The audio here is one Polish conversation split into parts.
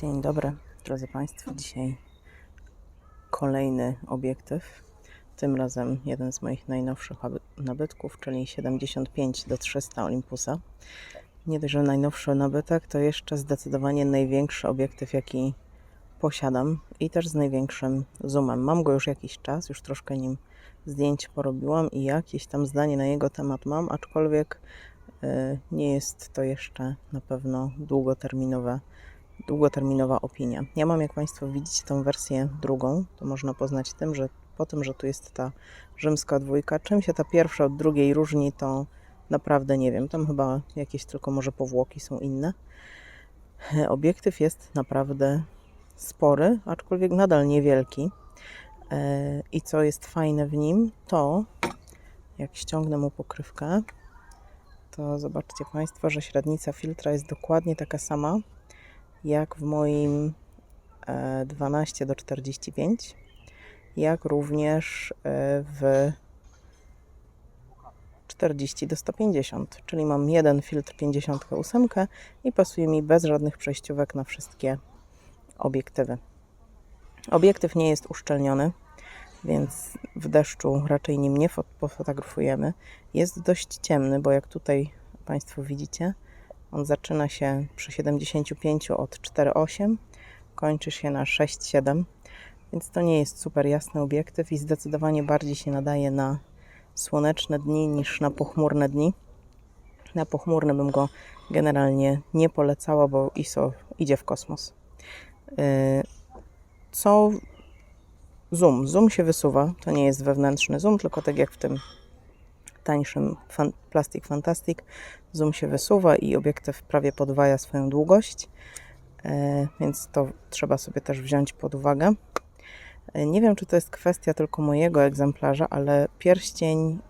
Dzień dobry, drodzy Państwo. Dzisiaj kolejny obiektyw. Tym razem jeden z moich najnowszych nabytków, czyli 75-300 Olympusa. Nie dość, że najnowszy nabytek, to jeszcze zdecydowanie największy obiektyw, jaki posiadam i też z największym zoomem. Mam go już jakiś czas, już troszkę nim zdjęć porobiłam i jakieś tam zdanie na jego temat mam, aczkolwiek nie jest to jeszcze na pewno długoterminowa opinia. Ja mam, jak Państwo widzicie, tą wersję drugą. To można poznać tym, że po tym, że tu jest ta rzymska dwójka, czym się ta pierwsza od drugiej różni, to naprawdę nie wiem. Tam chyba jakieś tylko może powłoki są inne. Obiektyw jest naprawdę spory, aczkolwiek nadal niewielki. I co jest fajne w nim, to jak ściągnę mu pokrywkę, to zobaczcie Państwo, że średnica filtra jest dokładnie taka sama jak w moim 12-45, jak również w 40-150, czyli mam jeden filtr 58 i pasuje mi bez żadnych przejściówek na wszystkie obiektywy. Obiektyw nie jest uszczelniony, więc w deszczu raczej nim nie pofotografujemy. Jest dość ciemny, bo jak tutaj Państwo widzicie, on zaczyna się przy 75 od 4,8, kończy się na 6,7, więc to nie jest super jasny obiektyw i zdecydowanie bardziej się nadaje na słoneczne dni niż na pochmurne dni. Na pochmurne bym go generalnie nie polecała, bo ISO idzie w kosmos. Co zoom? Zoom się wysuwa, to nie jest wewnętrzny zoom, tylko tak jak w tym tańszym Plastic Fantastic, zoom się wysuwa i obiektyw prawie podwaja swoją długość, więc to trzeba sobie też wziąć pod uwagę. Nie wiem, czy to jest kwestia tylko mojego egzemplarza, ale pierścień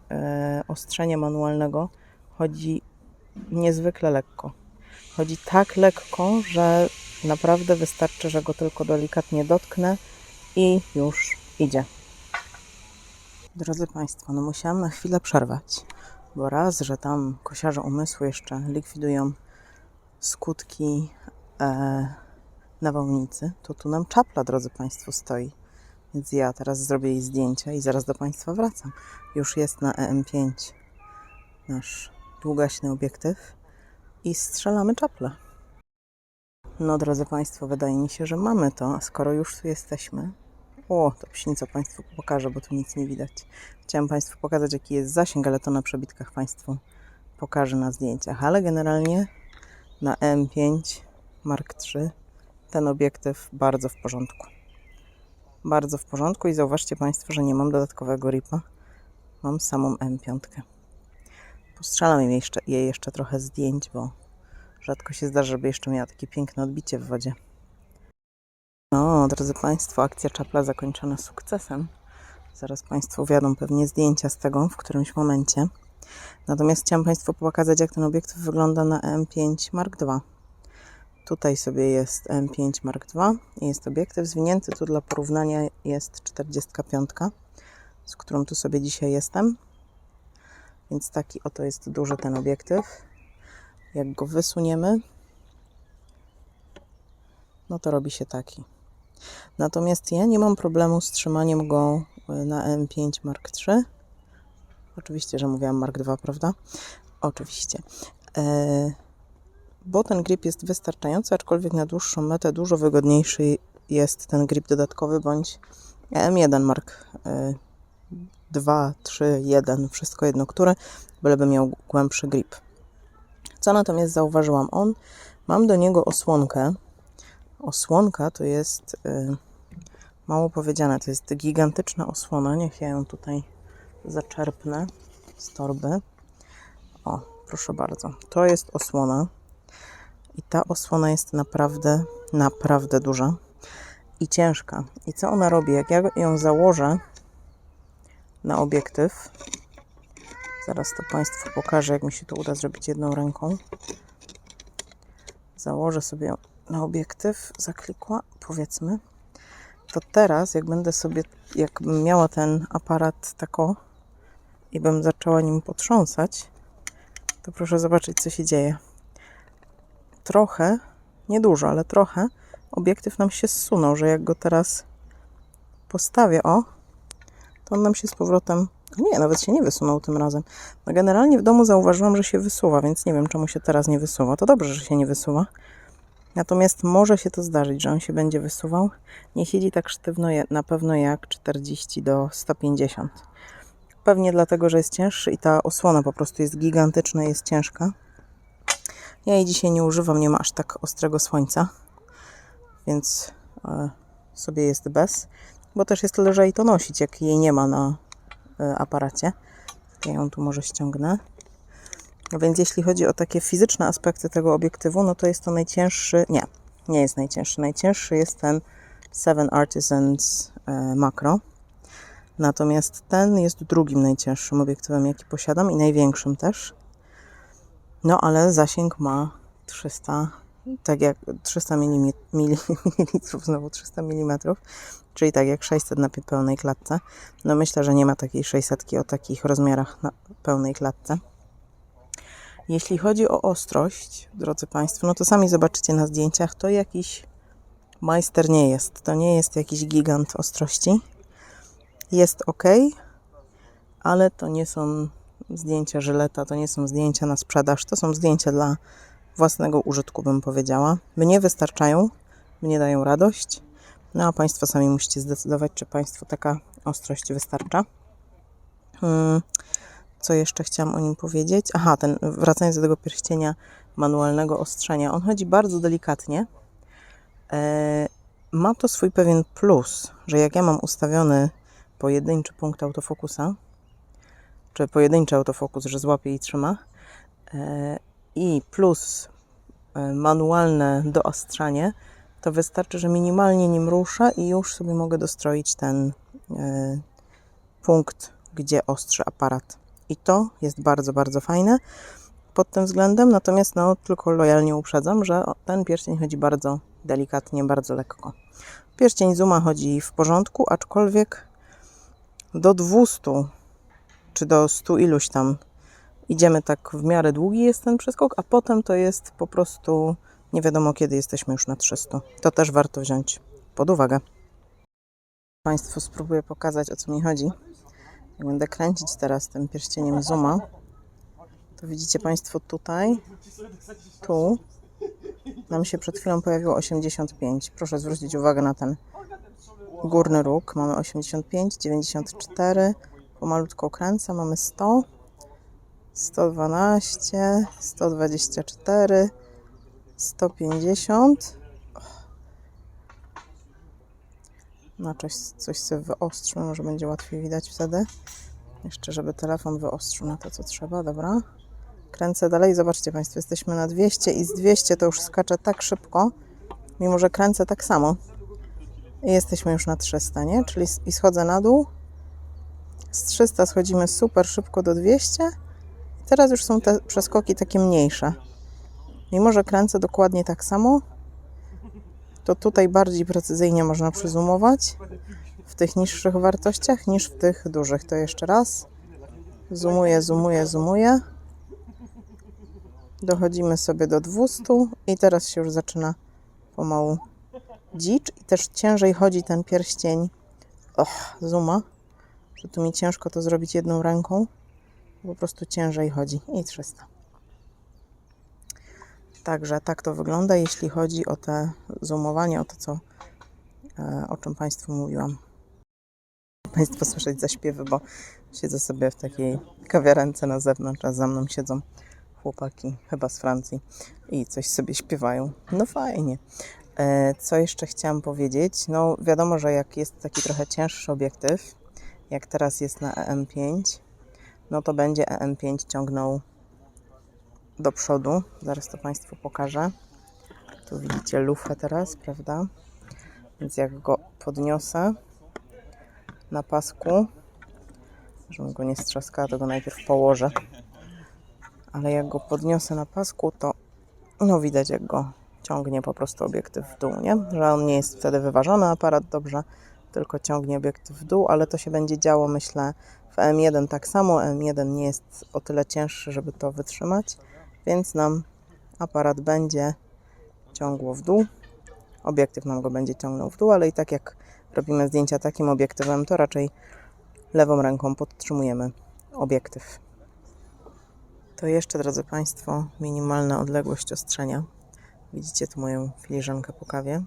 ostrzenia manualnego chodzi niezwykle lekko. Chodzi tak lekko, że naprawdę wystarczy, że go tylko delikatnie dotknę i już idzie. Drodzy Państwo, no musiałam na chwilę przerwać, bo raz, że tam kosiarze umysłu jeszcze likwidują skutki nawałnicy, to tu nam czapla, drodzy Państwo, stoi. Więc ja teraz zrobię jej zdjęcia i zaraz do Państwa wracam. Już jest na EM5 nasz długaśny obiektyw i strzelamy czaplę. No, drodzy Państwo, wydaje mi się, że mamy to, a skoro już tu jesteśmy, to pśnica Państwu pokażę, bo tu nic nie widać. Chciałam Państwu pokazać, jaki jest zasięg, ale to na przebitkach Państwu pokażę na zdjęciach. Ale generalnie na M5 Mark III ten obiektyw bardzo w porządku. Bardzo w porządku i zauważcie Państwo, że nie mam dodatkowego ripa. Mam samą M5. Postrzelam jej jeszcze trochę zdjęć, bo rzadko się zdarza, żeby jeszcze miała takie piękne odbicie w wodzie. No, drodzy Państwo, akcja czapla zakończona sukcesem. Zaraz Państwo wiadą pewnie zdjęcia z tego w którymś momencie. Natomiast chciałam Państwu pokazać, jak ten obiektyw wygląda na M5 Mark II. Tutaj sobie jest M5 Mark II i jest obiektyw zwinięty. Tu dla porównania jest 45, z którą tu sobie dzisiaj jestem. Więc taki oto jest duży ten obiektyw. Jak go wysuniemy, no to robi się taki. Natomiast ja nie mam problemu z trzymaniem go na M5 Mark III. Oczywiście, że mówiłam Mark II, prawda? Oczywiście. Bo ten grip jest wystarczający, aczkolwiek na dłuższą metę dużo wygodniejszy jest ten grip dodatkowy, bądź M1 Mark II, 3, 1, wszystko jedno, które, byleby miał głębszy grip. Co natomiast zauważyłam? Mam do niego osłonkę. Osłonka to jest, mało powiedziane, to jest gigantyczna osłona. Niech ja ją tutaj zaczerpnę z torby. O, proszę bardzo. To jest osłona. I ta osłona jest naprawdę, naprawdę duża i ciężka. I co ona robi? Jak ja ją założę na obiektyw, zaraz to Państwu pokażę, jak mi się to uda zrobić jedną ręką. Założę sobie ją na obiektyw, zaklikła, powiedzmy. To teraz, jakbym miała ten aparat tako i bym zaczęła nim potrząsać, to proszę zobaczyć, co się dzieje. Trochę niedużo, ale trochę, obiektyw nam się zsunął, że jak go teraz postawię, to on nam się z powrotem... Nie, nawet się nie wysunął tym razem. No generalnie w domu zauważyłam, że się wysuwa, więc nie wiem, czemu się teraz nie wysuwa. To dobrze, że się nie wysuwa. Natomiast może się to zdarzyć, że on się będzie wysuwał. Nie siedzi tak sztywno na pewno jak 40 do 150. Pewnie dlatego, że jest cięższy i ta osłona po prostu jest gigantyczna, jest ciężka. Ja jej dzisiaj nie używam, nie ma aż tak ostrego słońca, więc sobie jest bez. Bo też jest lżej to nosić, jak jej nie ma na aparacie. Ja ją tu może ściągnę. Więc jeśli chodzi o takie fizyczne aspekty tego obiektywu, no to jest to najcięższy... Nie jest najcięższy. Najcięższy jest ten 7 Artisans Macro. Natomiast ten jest drugim najcięższym obiektywem, jaki posiadam i największym też. No ale zasięg ma 300, tak jak 300 mm, znowu 300 mm, czyli tak jak 600 na pełnej klatce. No myślę, że nie ma takiej 600 o takich rozmiarach na pełnej klatce. Jeśli chodzi o ostrość, drodzy Państwo, no to sami zobaczycie na zdjęciach, to jakiś majster nie jest. To nie jest jakiś gigant ostrości. Jest ok, ale to nie są zdjęcia żyleta, to nie są zdjęcia na sprzedaż, to są zdjęcia dla własnego użytku, bym powiedziała. Mnie wystarczają, mnie dają radość, no a Państwo sami musicie zdecydować, czy Państwu taka ostrość wystarcza. Co jeszcze chciałam o nim powiedzieć? Aha, wracając do tego pierścienia manualnego ostrzenia, on chodzi bardzo delikatnie. Ma to swój pewien plus, że jak ja mam ustawiony pojedynczy punkt autofokusa, czy pojedynczy autofokus, że złapie i trzyma, i plus manualne doostrzanie, to wystarczy, że minimalnie nim ruszę i już sobie mogę dostroić ten punkt, gdzie ostrzy aparat. I to jest bardzo, bardzo fajne pod tym względem, natomiast no, tylko lojalnie uprzedzam, że ten pierścień chodzi bardzo delikatnie, bardzo lekko. Pierścień Zooma chodzi w porządku, aczkolwiek do 200 czy do 100 iluś tam idziemy, tak w miarę długi jest ten przeskok, a potem to jest po prostu nie wiadomo kiedy jesteśmy już na 300. To też warto wziąć pod uwagę. Państwu spróbuję pokazać, o co mi chodzi. Jak będę kręcić teraz tym pierścieniem Zooma, to widzicie Państwo tutaj, tu nam się przed chwilą pojawiło 85. Proszę zwrócić uwagę na ten górny róg. Mamy 85, 94, pomalutko kręcę, mamy 100, 112, 124, 150. No coś sobie wyostrzmy, może będzie łatwiej widać wtedy. Jeszcze, żeby telefon wyostrzył na to, co trzeba, dobra. Kręcę dalej, zobaczcie Państwo, jesteśmy na 200 i z 200 to już skaczę tak szybko, mimo że kręcę tak samo. I jesteśmy już na 300, nie? Czyli i schodzę na dół. Z 300 schodzimy super szybko do 200. I teraz już są te przeskoki takie mniejsze. Mimo że kręcę dokładnie tak samo, to tutaj bardziej precyzyjnie można przyzoomować w tych niższych wartościach niż w tych dużych. To jeszcze raz. Zoomuję, zoomuję, zoomuję. Dochodzimy sobie do 200 i teraz się już zaczyna pomału dzicz i też ciężej chodzi ten pierścień Zooma, że tu mi ciężko to zrobić jedną ręką, po prostu ciężej chodzi i 300. Także tak to wygląda, jeśli chodzi o te zoomowanie, o to, o czym Państwu mówiłam. Państwo słyszeć zaśpiewy, bo siedzę sobie w takiej kawiarence na zewnątrz, a za mną siedzą chłopaki, chyba z Francji i coś sobie śpiewają. No fajnie. Co jeszcze chciałam powiedzieć? No wiadomo, że jak jest taki trochę cięższy obiektyw, jak teraz jest na EM5, no to będzie EM5 ciągnął do przodu. Zaraz to Państwu pokażę. Tu widzicie lufę teraz, prawda? Więc jak go podniosę na pasku, żebym go nie strzaskała, to go najpierw położę. Ale jak go podniosę na pasku, to no widać, jak go ciągnie po prostu obiektyw w dół, nie? Że on nie jest wtedy wyważony aparat dobrze, tylko ciągnie obiektyw w dół, ale to się będzie działo, myślę, w M1 tak samo. M1 nie jest o tyle cięższy, żeby to wytrzymać, więc nam aparat będzie ciągło w dół. Obiektyw nam go będzie ciągnął w dół, ale i tak jak robimy zdjęcia takim obiektywem, to raczej lewą ręką podtrzymujemy obiektyw. To jeszcze, drodzy Państwo, minimalna odległość ostrzenia. Widzicie tu moją filiżankę po kawie.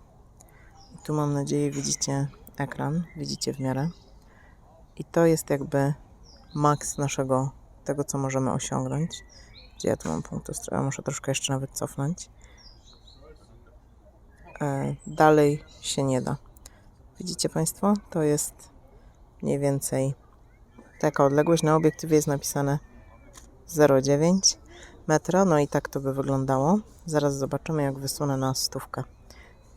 I tu mam nadzieję widzicie ekran, widzicie w miarę. I to jest jakby maks naszego, tego co możemy osiągnąć. Gdzie ja tu mam punkt ostrzenia, muszę troszkę jeszcze nawet cofnąć. Dalej się nie da. Widzicie Państwo? To jest mniej więcej taka odległość. Na obiektywie jest napisane 0,9 metra. No i tak to by wyglądało. Zaraz zobaczymy, jak wysunę na 100.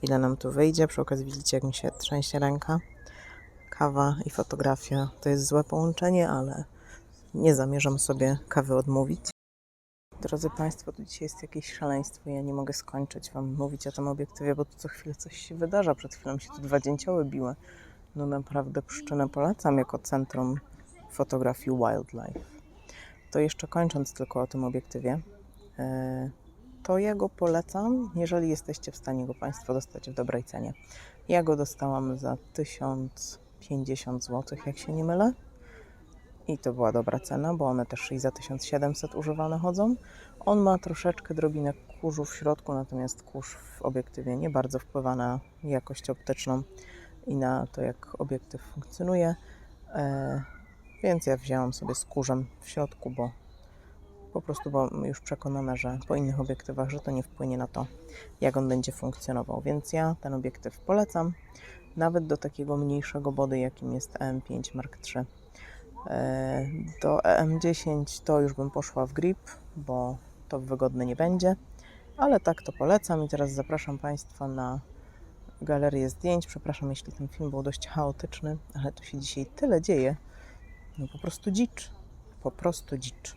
Ile nam tu wyjdzie. Przy okazji widzicie, jak mi się trzęsie ręka. Kawa i fotografia to jest złe połączenie, ale nie zamierzam sobie kawy odmówić. Drodzy Państwo, tu dzisiaj jest jakieś szaleństwo. Ja nie mogę skończyć Wam mówić o tym obiektywie, bo tu co chwilę coś się wydarza. Przed chwilą się tu 2 dzięcioły biły. No naprawdę Pszczynę polecam jako centrum fotografii wildlife. To jeszcze kończąc tylko o tym obiektywie, to ja go polecam, jeżeli jesteście w stanie go Państwo dostać w dobrej cenie. Ja go dostałam za 1050 zł, jak się nie mylę. I to była dobra cena, bo one też i za 1700 używane chodzą. On ma troszeczkę drobinę kurzu w środku, natomiast kurz w obiektywie nie bardzo wpływa na jakość optyczną i na to, jak obiektyw funkcjonuje. Więc ja wzięłam sobie z kurzem w środku, bo po prostu byłam już przekonana, że po innych obiektywach, że to nie wpłynie na to, jak on będzie funkcjonował. Więc ja ten obiektyw polecam, nawet do takiego mniejszego body, jakim jest EM5 Mark III. Do EM10 to już bym poszła w grip, bo to wygodne nie będzie, ale tak to polecam i teraz zapraszam Państwa na galerię zdjęć. Przepraszam, jeśli ten film był dość chaotyczny, ale tu się dzisiaj tyle dzieje, no po prostu dzicz, po prostu dzicz.